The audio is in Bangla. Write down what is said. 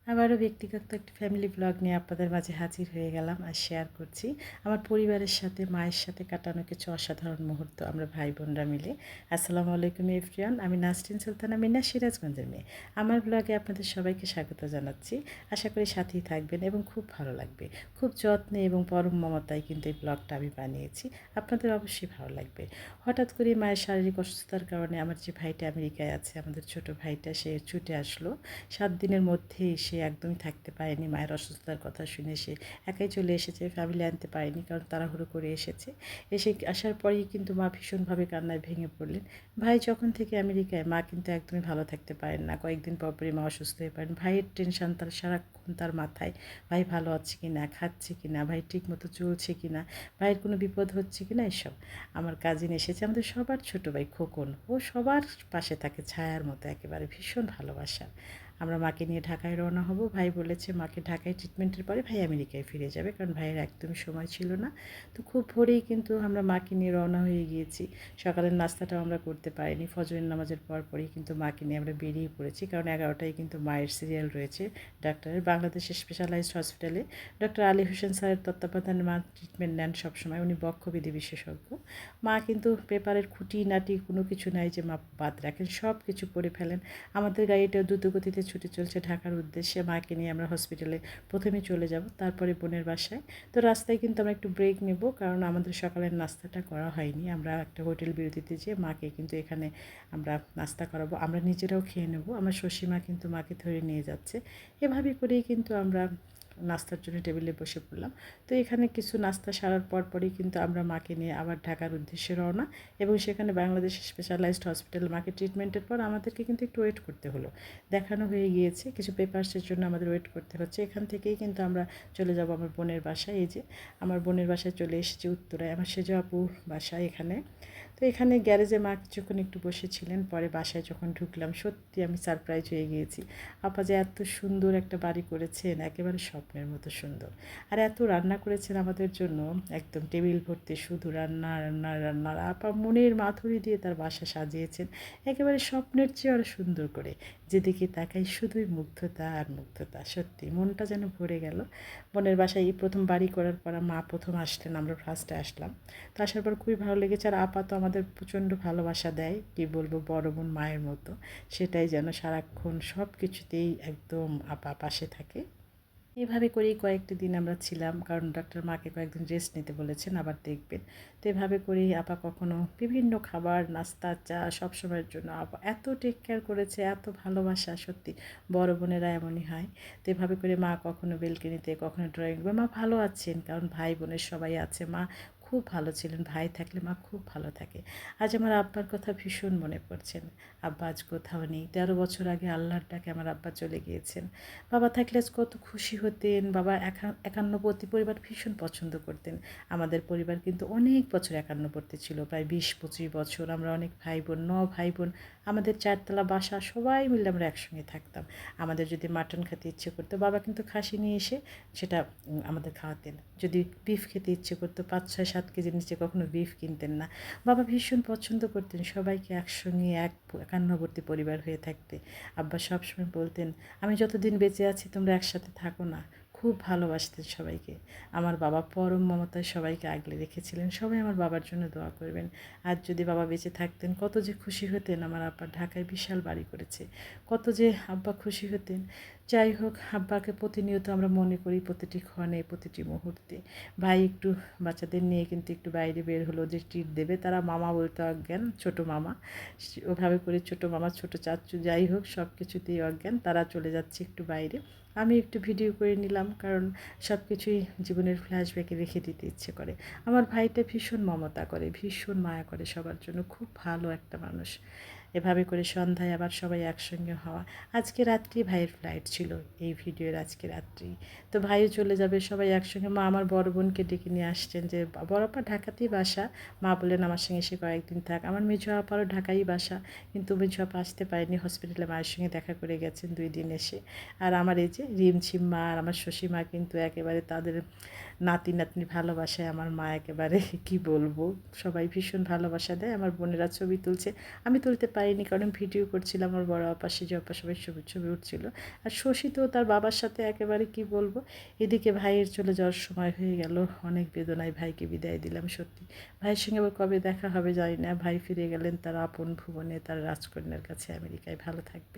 আবারও ব্যক্তিগত একটা ফ্যামিলি ব্লগ নিয়ে আপনাদের মাঝে হাজির হয়ে গেলাম আর শেয়ার করছি আমার পরিবারের সাথে মায়ের সাথে কাটানো কিছু অসাধারণ মুহূর্ত আমরা ভাই বোনরা মিলে। আসসালামু আলাইকুম এভরিওয়ান, আমি নাসরিন সুলতানা মিনা, সিরাজগঞ্জের মেয়ে। আমার ব্লগে আপনাদের সবাইকে স্বাগত জানাচ্ছি। আশা করি সাথেই থাকবেন এবং খুব ভালো লাগবে। খুব যত্নে এবং পরম মমতায় কিন্তু এই ব্লগটা আমি বানিয়েছি, আপনাদের অবশ্যই ভালো লাগবে। হঠাৎ করে মায়ের শারীরিক অসুস্থতার কারণে আমার যে ভাইটা আমেরিকায় আছে, আমাদের ছোট ভাইটা, সে ছুটে আসলো। 7 দিনের মধ্যেই সে একদমই থাকতে পারেনি। মায়ের অসুস্থতার কথা শুনে সে একাই চলে এসেছে, ফ্যামিলি আনতে পারেনি, কারণ তাড়াহুড়ো করে এসেছে। এসে আসার পরেই কিন্তু মা ভীষণভাবে কান্নায় ভেঙে পড়লেন। ভাই যখন থেকে আমেরিকায়, মা কিন্তু একদমই ভালো থাকতে পারেন না। কয়েকদিন পরপরই মা অসুস্থ হয়ে পড়েন। ভাইয়ের টেনশন তার সারাক্ষণ তার মাথায়। ভাই ভালো আছে কি না, খাচ্ছে কি না, ভাই ঠিক মতো চলছে কি না, ভাইয়ের কোনো বিপদ হচ্ছে কি না, এসব। আমার কাজিন এসেছে, আমাদের সবার ছোটো ভাই খোকন, ও সবার পাশে থাকে ছায়ার মতো, একেবারে ভীষণ ভালোবাসা। আমরা মাকে নিয়ে ঢাকায় রওনা হব। ভাই বলেছে মাকে ঢাকায় ট্রিটমেন্টের পরে ভাই আমেরিকায় ফিরে যাবে, কারণ ভাইয়ের একদমই সময় ছিল না। তো খুব ভোরেই কিন্তু আমরা মাকে নিয়ে রওনা হয়ে গিয়েছি। সকালের নাস্তাটাও আমরা করতে পারিনি। ফজরের নামাজের পরই কিন্তু মাকে নিয়ে আমরা বেরিয়ে পড়েছি, কারণ 11টায় কিন্তু মায়ের সিরিয়াল রয়েছে ডাক্তারের। বাংলাদেশের স্পেশালাইজড হসপিটালে ডক্টর আলী হোসেন স্যারের তত্ত্বাবধানে মা ট্রিটমেন্ট নেন সবসময়। উনি বক্ষবিধি বিশেষজ্ঞ। মা কিন্তু পেপারের খুঁটিনাটি কোনো কিছু নাই যে মা বাদ রাখেন, সব কিছু করে ফেলেন। আমাদের গাড়িটা দ্রুতগতিতে ছুটে চলছে ঢাকার উদ্দেশ্যে। মাকে নিয়ে আমরা হসপিটালে প্রথমে চলে যাব, তারপরে বোনের বাসায়। তো রাস্তায় কিন্তু আমরা একটু ব্রেক নেব, কারণ আমাদের সকালের নাস্তাটা করা হয়নি। আমরা একটা হোটেল বিরতিতে যেয়ে মাকে কিন্তু এখানে আমরা নাস্তা করাবো, আমরা নিজেরাও খেয়ে নেব। আমার শশীমা কিন্তু মাকে ধরে নিয়ে যাচ্ছে। এভাবে করেই কিন্তু আমরা নাস্তার জন্য টেবিলে বসে পড়লাম। তো এখানে কিছু নাস্তা সারার পরই কিন্তু আমরা মাকে নিয়ে আবার ঢাকার উদ্দেশ্যে রওনা। এবং সেখানে বাংলাদেশের স্পেশালাইজড হসপিটাল মাকে ট্রিটমেন্টের পর আমাদেরকে কিন্তু একটু ওয়েট করতে হলো। দেখানো হয়ে গিয়েছে, কিছু পেপারসের জন্য আমাদের ওয়েট করতে হচ্ছে। এখান থেকেই কিন্তু আমরা চলে যাব আমার বোনের বাসায়। এই যে আমার বোনের বাসায় চলে এসেছি, উত্তরায় আমার সেজ আপু বাসায় এখানে। তো এখানে গ্যারেজে মা কিছুক্ষণ একটু বসেছিলেন, পরে বাসায় যখন ঢুকলাম সত্যি আমি সারপ্রাইজ হয়ে গিয়েছি। আপা যে এত সুন্দর একটা বাড়ি করেছেন, একেবারে স্বপ্নের মতো সুন্দর। আর এত রান্না করেছেন আমাদের জন্য, একদম টেবিল ভর্তি শুধু রান্না রান্না রান্না। আপা মনের মাধুরী দিয়ে তার বাসা সাজিয়েছেন একেবারে স্বপ্নের চেয়ে আরও সুন্দর করে। যেদিকে তাকাই শুধুই মুগ্ধতা আর মুগ্ধতা, সত্যি মনটা যেন ভরে গেল। বোনের বাসায় এই প্রথম বাড়ি করার পর মা প্রথম আসলেন, আমরা ফার্স্টে আসলাম। তো আসার পর খুবই ভালো লেগেছে। আর আপা তো আমাদের প্রচণ্ড ভালোবাসা দেয়, কী বলবো, বড় বোন মায়ের মতো। সেটাই যেন সারাক্ষণ সব কিছুতেই একদম আপা পাশে থাকে। এভাবে করেই কয়েকটি দিন আমরা ছিলাম, কারণ ডাক্তার মাকে কয়েকদিন রেস্ট নিতে বলেছেন, আবার দেখবেন। তো এভাবে করেই আপা কখনো বিভিন্ন খাবার, নাস্তা, চা সব সময়ের জন্য আপা এত টেক কেয়ার করেছে, এত ভালোবাসা। সত্যি বড় বোনেরা এমনই হয়। তো এভাবে করে মা কখনো বেলকনিতে, কখনো ড্রয়িং রুমে। মা ভালো আছেন, কারণ ভাই বোনের সবাই আছে। মা খুব ভালো ছিলেন, ভাই থাকলে মা খুব ভালো থাকে। আজ আমার আব্বার কথা ভীষণ মনে পড়ছেন। আব্বা আজ কোথাও নেই। 13 বছর আগে আল্লাহর ডাকে আমার আব্বা চলে গিয়েছেন। বাবা থাকলে আজ কত খুশি হতেন। বাবা একান্নবর্তী পরিবার ভীষণ পছন্দ করতেন। আমাদের পরিবার কিন্তু অনেক বছর একান্নবর্তী ছিল, প্রায় 20-25 বছর। আমরা অনেক ভাই বোন, 9 ভাই বোন। আমাদের 4 তলা বাসা, সবাই মিলে আমরা একসঙ্গে থাকতাম। আমাদের যদি মাটন খেতে ইচ্ছে করতো, বাবা কিন্তু খাসি নিয়ে এসে সেটা আমাদের খাওয়াতেন। যদি বিফ খেতে ইচ্ছে করতো, 5-6-7 কেজির নিচে কখনো বিফ কিনতেন না। বাবা ভীষণ পছন্দ করতেন সবাইকে একসঙ্গে একান্নবর্তী পরিবার হয়ে থাকতে। আব্বা সবসময় বলতেন, আমি যতদিন বেঁচে আছি তোমরা একসাথে থাকো না। খুব ভালোবাসতেন সবাইকে। আমার বাবা পরম মমতায় সবাইকে আগলে রেখেছিলেন। সবাই আমার বাবার জন্য দোয়া করবেন। আজ যদি বাবা বেঁচে থাকতেন, কত যে খুশি হতেন। আমার আব্বা ঢাকায় বিশাল বাড়ি করেছে, কত যে আব্বা খুশি হতেন। যাই হোক, আব্বাকে প্রতিনিয়ত আমরা মনে করি, প্রতিটি ক্ষণে, প্রতিটি মুহূর্তে। ভাই একটু বাচ্চাদের নিয়ে কিন্তু একটু বাইরে বের হলো যে ট্রিট দেবে, তারা মামা বলতে অজ্ঞান, ছোটো মামা। ওভাবে করে ছোটো মামা, ছোটো চাচু, যাই হোক সব কিছুতেই অজ্ঞান। তারা চলে যাচ্ছে একটু বাইরে। আমি একটু ভিডিও করে নিলাম, কারণ সব কিছুই জীবনের ফ্ল্যাশব্যাকে রেখে দিতে ইচ্ছে করে। আমার ভাইটা ভীষণ মমতা করে, ভীষণ মায়া করে সবার জন্য, খুব ভালো একটা মানুষ। এভাবে করে সন্ধ্যায় আবার সবাই একসঙ্গে হওয়া। আজকে রাত্রি ভাইয়ের ফ্লাইট ছিল, এই ভিডিওর আজকে রাত্রি। তো ভাইও চলে যাবে, সবাই একসঙ্গে। মা আমার বড় বোনকে ডেকে নিয়ে আসছেন, যে বড় আপা ঢাকাতেই বাসা। মা বললেন আমার সঙ্গে এসে কয়েকদিন থাক। আমার মেঝো আপারও ঢাকাই বাসা, কিন্তু মেঝো আপা আসতে পারেনি, হসপিটালে মায়ের সঙ্গে দেখা করে গেছেন 2 দিন এসে। আর আমার এই যে রিমঝিম মা আর আমার শশী মা কিন্তু একেবারে তাদের নাতি নাতনি ভালোবাসায় আমার মা একেবারে কি বলবো, সবাই ভীষণ ভালোবাসা দেয়। আমার বোনেরা ছবি তুলছে, আমি তুলতে পারি পারিনি, কারণ ভিডিও করছিলাম। আমার বড় আপা সেজে আপা সবাই ছবি ছবি উঠছিল। আর শশী তো তার বাবার সাথে একেবারে কি বলবো, এদিকে ভাইয়ের চলে যাওয়ার সময় হয়ে গেল। অনেক বেদনায় ভাইকে বিদায় দিলাম। সত্যি ভাইয়ের সঙ্গে আবার কবে দেখা হবে জানি না। ভাই ফিরে গেলেন তার আপন ভুবনে, তার রাজকন্যার কাছে আমেরিকায়। ভালো থাকবে।